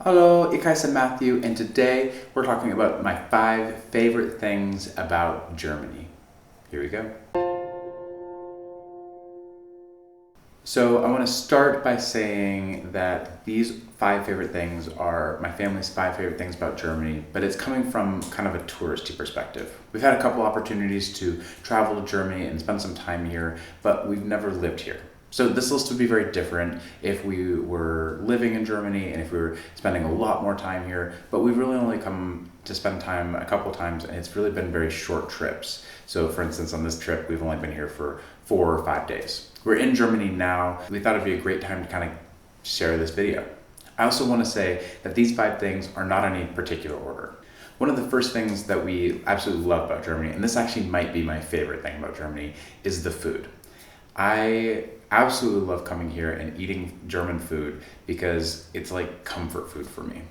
Hello, ik heiße Matthew, and today we're talking about my 5 favorite things about Germany. Here we go. So I want to start by saying that these 5 favorite things are my family's 5 favorite things about Germany, but it's coming from kind of a touristy perspective. We've had a couple opportunities to travel to Germany and spend some time here, but we've never lived here. So this list would be very different if we were living in Germany and if we were spending a lot more time here, but we've really only come to spend time a couple times, and it's really been very short trips. So for instance, on this trip, we've only been here for 4 or 5 days. We're in Germany now. We thought it'd be a great time to kind of share this video. I also want to say that these 5 things are not in any particular order. One of the first things that we absolutely love about Germany, and this actually might be my favorite thing about Germany, is the food. I absolutely love coming here and eating German food because it's like comfort food for me.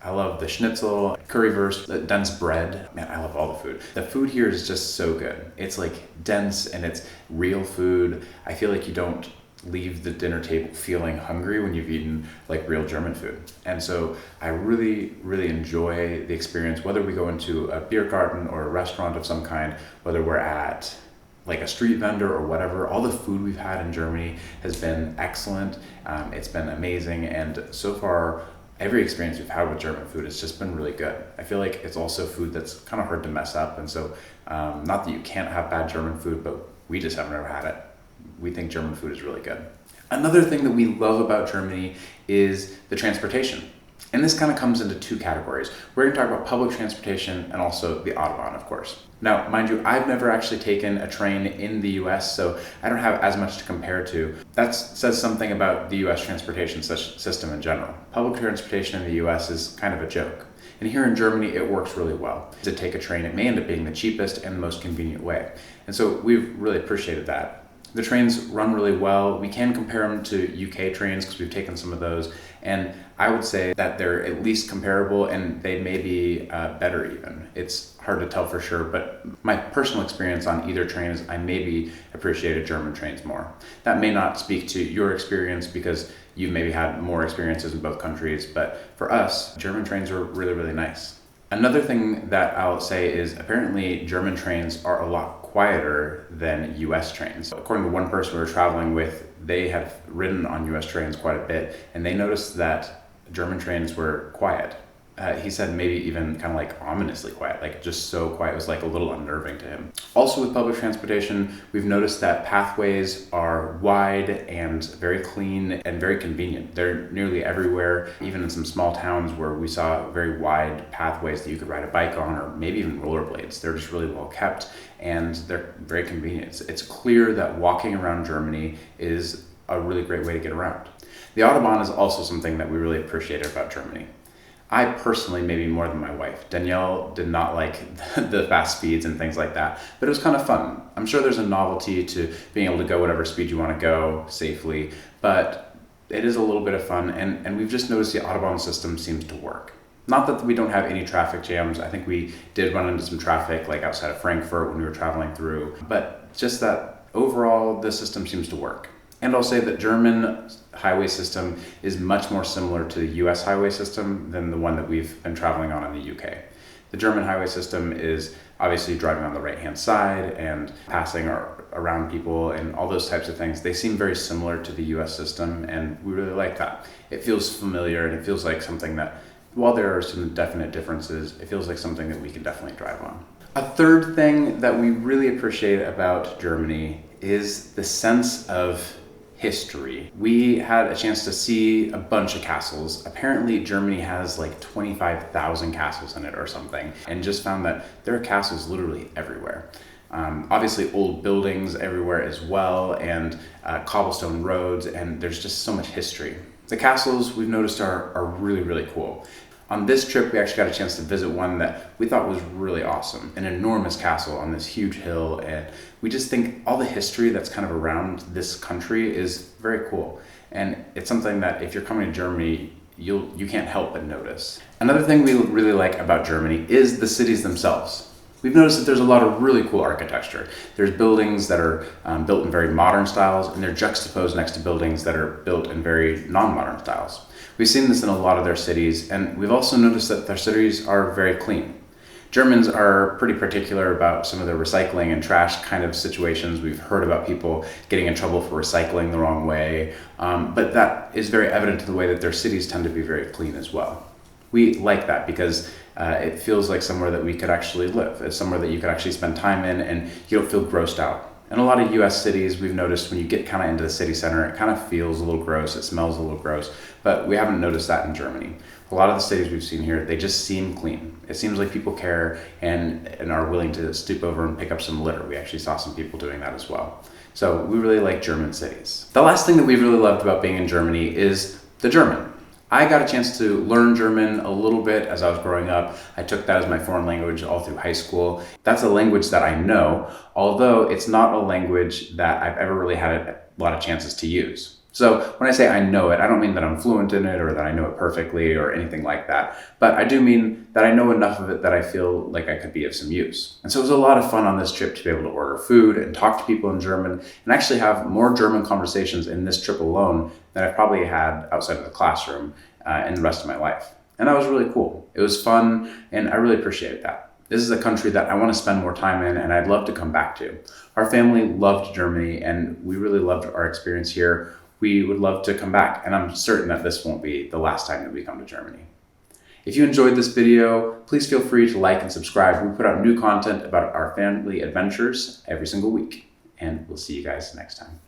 I love the schnitzel, currywurst, the dense bread. Man, I love all the food. The food here is just so good. It's like dense and it's real food. I feel like you don't leave the dinner table feeling hungry when you've eaten like real German food. And so I really, really enjoy the experience, whether we go into a beer garden or a restaurant of some kind, whether we're at like a street vendor or whatever. All the food we've had in Germany has been excellent. It's been amazing, and so far every experience we've had with German food has just been really good. I feel like it's also food that's kind of hard to mess up, and so not that you can't have bad German food, but we just haven't ever had it. We think German food is really good. Another thing that we love about Germany is the transportation. And this kind of comes into 2 categories. We're going to talk about public transportation and also the Autobahn, of course. Now, mind you, I've never actually taken a train in the US, so I don't have as much to compare to. That says something about the US transportation system in general. Public transportation in the US is kind of a joke. And here in Germany, it works really well. To take a train, it may end up being the cheapest and the most convenient way. And so we've really appreciated that. The trains run really well. We can compare them to UK trains because we've taken some of those, and I would say that they're at least comparable, and they may be better even. It's hard to tell for sure, but my personal experience on either train is I maybe appreciated German trains more. That may not speak to your experience because you've maybe had more experiences in both countries, but for us, German trains are really, really nice. Another thing that I'll say is apparently German trains are a lot quieter than US trains. According to one person we were traveling with, they had ridden on US trains quite a bit, and they noticed that German trains were quiet. He said maybe even kind of like ominously quiet, like just so quiet, it was like a little unnerving to him. Also with public transportation, we've noticed that pathways are wide and very clean and very convenient. They're nearly everywhere, even in some small towns where we saw very wide pathways that you could ride a bike on, or maybe even rollerblades. They're just really well kept and they're very convenient. It's clear that walking around Germany is a really great way to get around. The Autobahn is also something that we really appreciated about Germany. I personally, maybe more than my wife. Danielle did not like the fast speeds and things like that, but it was kind of fun. I'm sure there's a novelty to being able to go whatever speed you want to go safely, but it is a little bit of fun, and we've just noticed the Autobahn system seems to work. Not that we don't have any traffic jams. I think we did run into some traffic like outside of Frankfurt when we were traveling through, but just that overall the system seems to work. And I'll say that German highway system is much more similar to the US highway system than the one that we've been traveling on in the UK. The German highway system is obviously driving on the right-hand side and passing around people and all those types of things. They seem very similar to the US system, and we really like that. It feels familiar, and it feels like something that, while there are some definite differences, it feels like something that we can definitely drive on. A third thing that we really appreciate about Germany is the sense of history. We had a chance to see a bunch of castles. Apparently Germany has like 25,000 castles in it or something, and just found that there are castles literally everywhere. Obviously old buildings everywhere as well, and cobblestone roads, and there's just so much history. The castles we've noticed are really, really cool. On this trip, we actually got a chance to visit one that we thought was really awesome, an enormous castle on this huge hill, and we just think all the history that's kind of around this country is very cool. And it's something that if you're coming to Germany, you can't help but notice. Another thing we really like about Germany is the cities themselves. We've noticed that there's a lot of really cool architecture. There's buildings that are built in very modern styles, and they're juxtaposed next to buildings that are built in very non-modern styles. We've seen this in a lot of their cities, and we've also noticed that their cities are very clean. Germans are pretty particular about some of their recycling and trash kind of situations. We've heard about people getting in trouble for recycling the wrong way, but that is very evident to the way that their cities tend to be very clean as well. We like that because it feels like somewhere that we could actually live. It's somewhere that you could actually spend time in and you don't feel grossed out. In a lot of US cities, we've noticed when you get kind of into the city center, it kind of feels a little gross, it smells a little gross, but we haven't noticed that in Germany. A lot of the cities we've seen here, they just seem clean. It seems like people care and are willing to stoop over and pick up some litter. We actually saw some people doing that as well. So we really like German cities. The last thing that we've really loved about being in Germany is the German. I got a chance to learn German a little bit as I was growing up. I took that as my foreign language all through high school. That's a language that I know, although it's not a language that I've ever really had a lot of chances to use. So when I say I know it, I don't mean that I'm fluent in it or that I know it perfectly or anything like that. But I do mean that I know enough of it that I feel like I could be of some use. And so it was a lot of fun on this trip to be able to order food and talk to people in German and actually have more German conversations in this trip alone than I've probably had outside of the classroom in the rest of my life. And that was really cool. It was fun and I really appreciated that. This is a country that I want to spend more time in and I'd love to come back to. Our family loved Germany and we really loved our experience here. We would love to come back, and I'm certain that this won't be the last time that we come to Germany. If you enjoyed this video, please feel free to like and subscribe. We put out new content about our family adventures every single week, and we'll see you guys next time.